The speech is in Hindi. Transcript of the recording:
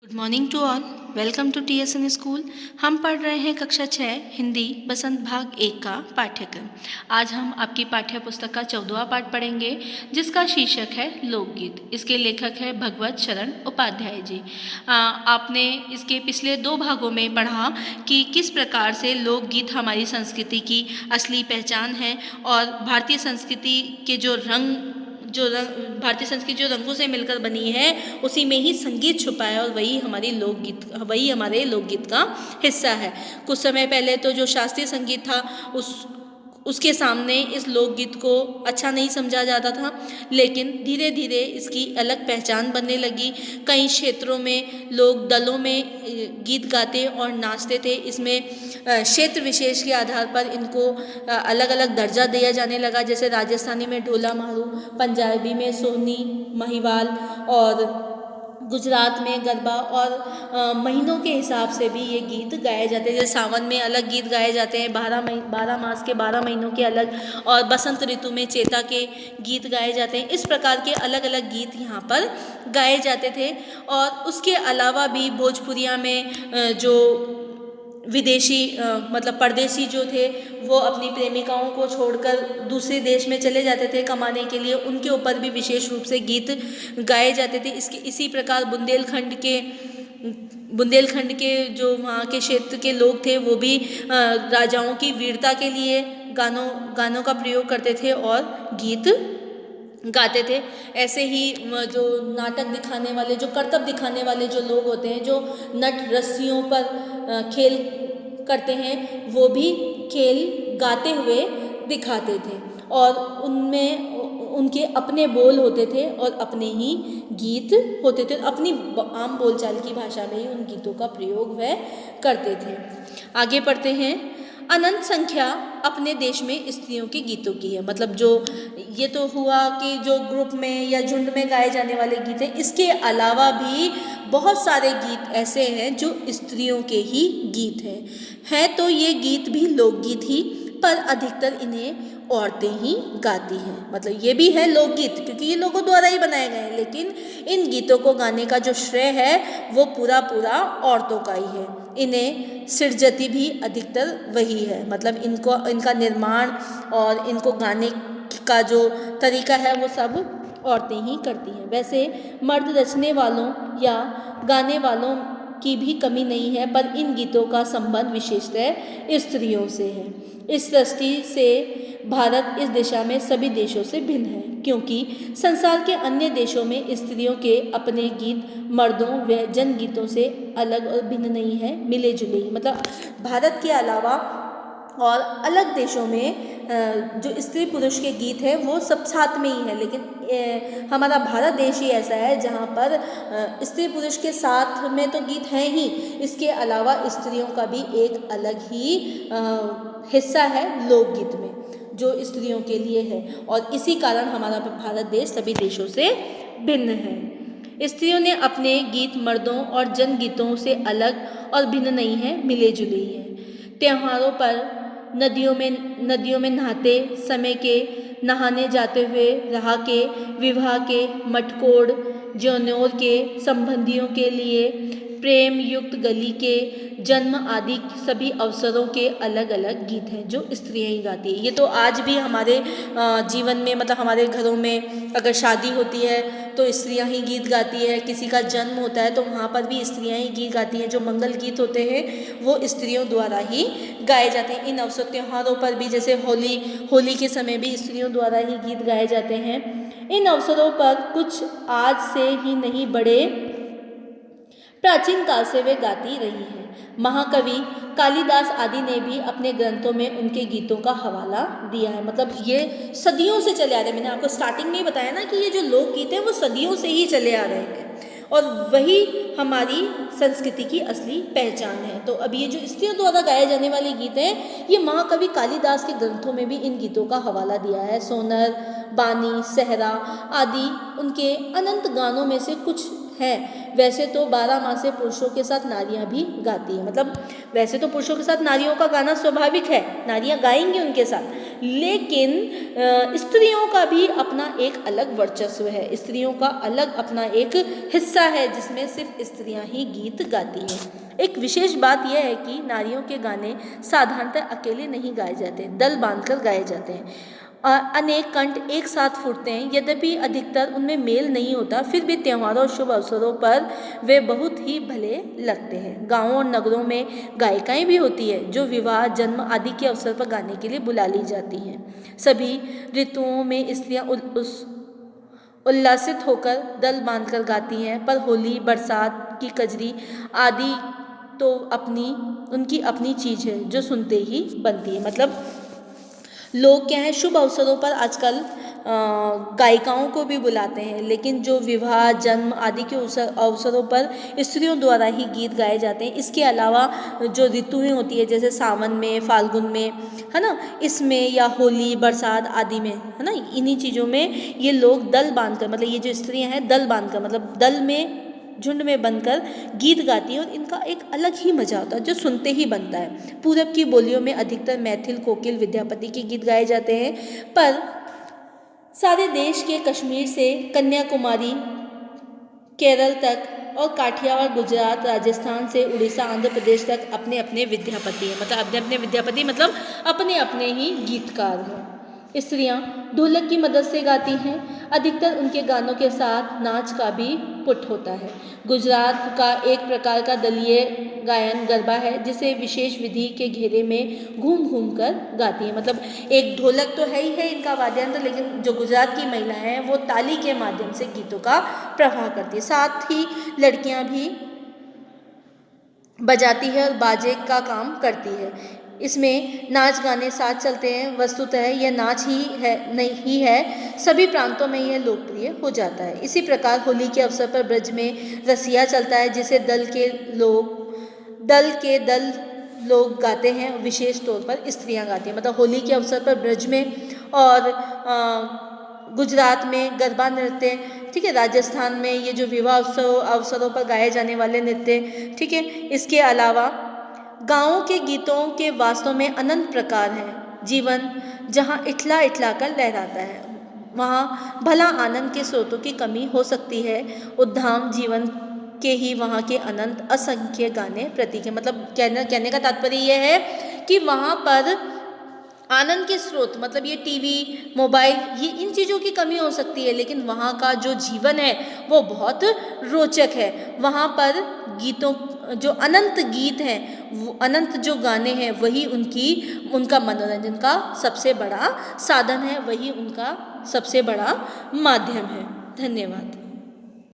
Good morning to all. Welcome to TSN school. हम पढ़ रहे हैं कक्षा 6 हिंदी बसंत भाग 1 का पाठ्यक्रम। आज हम आपकी पाठ्य पुस्तक का 14वां पाठ पढ़ेंगे जिसका शीर्षक है लोकगीत। इसके लेखक है भगवत शरण उपाध्याय जी। आपने इसके पिछले 2 भागों में पढ़ा कि किस प्रकार से लोकगीत हमारी संस्कृति की असली पहचान है और भारतीय संस्कृति के भारतीय संस्कृति जो रंगों से मिलकर बनी है उसी में ही संगीत छुपा है और वही हमारे लोकगीत का हिस्सा है। कुछ समय पहले तो जो शास्त्रीय संगीत था उसके सामने इस लोकगीत को अच्छा नहीं समझा जाता था, लेकिन धीरे धीरे इसकी अलग पहचान बनने लगी। कई क्षेत्रों में लोग दलों में गीत गाते और नाचते थे। इसमें क्षेत्र विशेष के आधार पर इनको अलग अलग दर्जा दिया जाने लगा। जैसे राजस्थानी में ढोला मारू, पंजाबी में सोहनी महिवाल और गुजरात में गरबा और महीनों के हिसाब से भी ये गीत गाए जाते हैं। जैसे सावन में अलग गीत गाए जाते हैं, 12 मास के 12 महीनों के अलग, और बसंत ऋतु में चैता के गीत गाए जाते हैं। इस प्रकार के अलग अलग गीत यहाँ पर गाए जाते थे। और उसके अलावा भी भोजपुरिया में जो विदेशी मतलब परदेसी जो थे वो अपनी प्रेमिकाओं को छोड़कर दूसरे देश में चले जाते थे कमाने के लिए, उनके ऊपर भी विशेष रूप से गीत गाए जाते थे। इसी प्रकार बुंदेलखंड के जो वहाँ के क्षेत्र के लोग थे वो भी राजाओं की वीरता के लिए गानों का प्रयोग करते थे और गीत गाते थे। ऐसे ही जो नाटक दिखाने वाले, जो करतब दिखाने वाले जो लोग होते हैं, जो नट रस्सियों पर खेल करते हैं, वो भी खेल गाते हुए दिखाते थे और उनमें उनके अपने बोल होते थे और अपने ही गीत होते थे। अपनी आम बोलचाल की भाषा में ही उन गीतों का प्रयोग वह करते थे। आगे पढ़ते हैं। अनंत संख्या अपने देश में स्त्रियों के गीतों की है। मतलब जो ये तो हुआ कि जो ग्रुप में या झुंड में गाए जाने वाले गीत हैं, इसके अलावा भी बहुत सारे गीत ऐसे हैं जो स्त्रियों के ही गीत हैं। तो ये गीत भी लोकगीत ही, पर अधिकतर इन्हें औरतें ही गाती हैं। मतलब ये भी है लोकगीत क्योंकि ये लोगों द्वारा ही बनाए गए हैं, लेकिन इन गीतों को गाने का जो श्रेय है वो पूरा औरतों का ही है। इन्हें सिरजती भी अधिकतर वही है। मतलब इनका निर्माण और इनको गाने का जो तरीका है वो सब औरतें ही करती हैं। वैसे मर्द रचने वालों या गाने वालों की भी कमी नहीं है, पर इन गीतों का संबंध विशेषतः स्त्रियों से है। इस दृष्टि से भारत इस दिशा में सभी देशों से भिन्न है, क्योंकि संसार के अन्य देशों में स्त्रियों के अपने गीत मर्दों व जनगीतों से अलग और भिन्न नहीं है, मिले जुले ही। मतलब भारत के अलावा और अलग देशों में जो स्त्री पुरुष के गीत हैं वो सब साथ में ही है, लेकिन हमारा भारत देश ही ऐसा है जहाँ पर स्त्री पुरुष के साथ में तो गीत हैं ही, इसके अलावा स्त्रियों का भी एक अलग ही हिस्सा है लोकगीत में जो स्त्रियों के लिए है। और इसी कारण हमारा भारत देश सभी देशों से भिन्न है। स्त्रियों ने अपने गीत मर्दों और जनगीतों से अलग और भिन्न नहीं है, मिले जुले ही हैं। त्योहारों पर नदियों में नहाते समय के, नहाने जाते हुए राह के, विवाह के, मटकोड़ जौनौर के संबंधियों के लिए, प्रेम युक्त गली के, जन्म आदि सभी अवसरों के अलग अलग गीत हैं जो स्त्रियां ही गाती है। ये तो आज भी हमारे जीवन में, मतलब हमारे घरों में अगर शादी होती है तो स्त्रियां ही गीत गाती है, किसी का जन्म होता है तो वहाँ पर भी स्त्रियां ही गीत गाती हैं। जो मंगल गीत होते हैं वो स्त्रियों द्वारा ही गाए जाते हैं। इन अवसर त्योहारों पर भी, जैसे होली के समय भी स्त्रियों द्वारा ही गीत गाए जाते हैं। इन अवसरों पर कुछ आज से ही नहीं, बड़े प्राचीन काल से वे गाती रही हैं। महाकवि कालिदास आदि ने भी अपने ग्रंथों में उनके गीतों का हवाला दिया है। मतलब ये सदियों से चले आ रहे हैं। मैंने आपको स्टार्टिंग में ही बताया ना कि ये जो लोकगीत हैं वो सदियों से ही चले आ रहे हैं और वही हमारी संस्कृति की असली पहचान है। तो अब ये जो स्त्रियों द्वारा गाए जाने वाले गीत हैं, ये महाकवि कालिदास के ग्रंथों में भी इन गीतों का हवाला दिया है। सोनर, बानी, सहरा आदि उनके अनंत गानों में से कुछ हैं, वैसे तो 12 माह पुरुषों के साथ नारियां भी गाती हैं। मतलब वैसे तो पुरुषों के साथ नारियों का गाना स्वाभाविक है, नारियां गाएंगी उनके साथ, लेकिन स्त्रियों का भी अपना एक अलग वर्चस्व है, स्त्रियों का अलग अपना एक हिस्सा है जिसमें सिर्फ स्त्रियां ही गीत गाती हैं। एक विशेष बात यह है कि नारियों के गाने साधारणतः अकेले नहीं गाए जाते, दल बांधकर गाए जाते हैं। अनेक कंठ एक साथ फूटते हैं, यद्यपि अधिकतर उनमें मेल नहीं होता, फिर भी त्योहारों और शुभ अवसरों पर वे बहुत ही भले लगते हैं। गाँवों और नगरों में गायिकाएँ भी होती है जो विवाह, जन्म आदि के अवसर पर गाने के लिए बुला ली जाती हैं। सभी ऋतुओं में स्त्रियाँ उल्लासित होकर दल बांधकर गाती हैं, पर होली, बरसात की कजरी आदि तो उनकी अपनी चीज़ है जो सुनते ही बनती है। मतलब लोग क्या है, शुभ अवसरों पर आजकल गायिकाओं को भी बुलाते हैं, लेकिन जो विवाह, जन्म आदि के अवसरों पर स्त्रियों द्वारा ही गीत गाए जाते हैं। इसके अलावा जो ऋतुएं होती है जैसे सावन में, फाल्गुन में, है ना, इसमें या होली, बरसात आदि में, है ना, इन्हीं चीज़ों में ये लोग दल बांधकर, मतलब ये जो स्त्रियां हैं दल बांधकर, मतलब दल में, झुंड में बनकर गीत गाती है और इनका एक अलग ही मजा होता है जो सुनते ही बनता है। पूरब की बोलियों में अधिकतर मैथिल, कोकिल, विद्यापति के गीत गाए जाते हैं, पर सारे देश के कश्मीर से कन्याकुमारी, केरल तक और काठियावाड़, गुजरात, राजस्थान से उड़ीसा, आंध्र प्रदेश तक अपने अपने विद्यापति हैं। मतलब अपने अपने विद्यापति मतलब अपने अपने ही गीतकार हैं। स्त्रियां ढोलक की मदद से गाती हैं, अधिकतर उनके गानों के साथ नाच का भी पुट होता है। गुजरात का एक प्रकार का दलीय गायन गरबा है जिसे विशेष विधि के घेरे में घूम घूम कर गाती है। मतलब एक ढोलक तो है ही है इनका वाद्ययंत्र, लेकिन जो गुजरात की महिलाएं हैं वो ताली के माध्यम से गीतों का प्रवाह करती है। साथ ही लड़कियां भी बजाती है और बाजे का काम करती है। इसमें नाच गाने साथ चलते हैं। वस्तुतः यह नाच ही है नहीं है, सभी प्रांतों में यह लोकप्रिय हो जाता है। इसी प्रकार होली के अवसर पर ब्रज में रसिया चलता है जिसे दल के दल लोग गाते हैं, विशेष तौर पर स्त्रियां गाती हैं। मतलब होली के अवसर पर ब्रज में और गुजरात में गरबा नृत्य, ठीक है, राजस्थान में ये जो विवाह अवसरों पर गाए जाने वाले नृत्य, ठीक है। इसके अलावा गाँवों के गीतों के वास्तव में अनंत प्रकार हैं। जीवन जहाँ इठला इठला कर लहराता है वहाँ भला आनंद के स्रोतों की कमी हो सकती है। उद्धाम जीवन के ही वहाँ के अनंत असंख्य गाने प्रतीक है। मतलब कहने का तात्पर्य यह है कि वहाँ पर आनंद के स्रोत, मतलब ये टीवी, मोबाइल, ये इन चीज़ों की कमी हो सकती है, लेकिन वहाँ का जो जीवन है वो बहुत रोचक है। वहाँ पर गीतों जो अनंत गीत हैं, वो अनंत जो गाने हैं, वही उनका मनोरंजन का सबसे बड़ा साधन है, वही उनका सबसे बड़ा माध्यम है। धन्यवाद।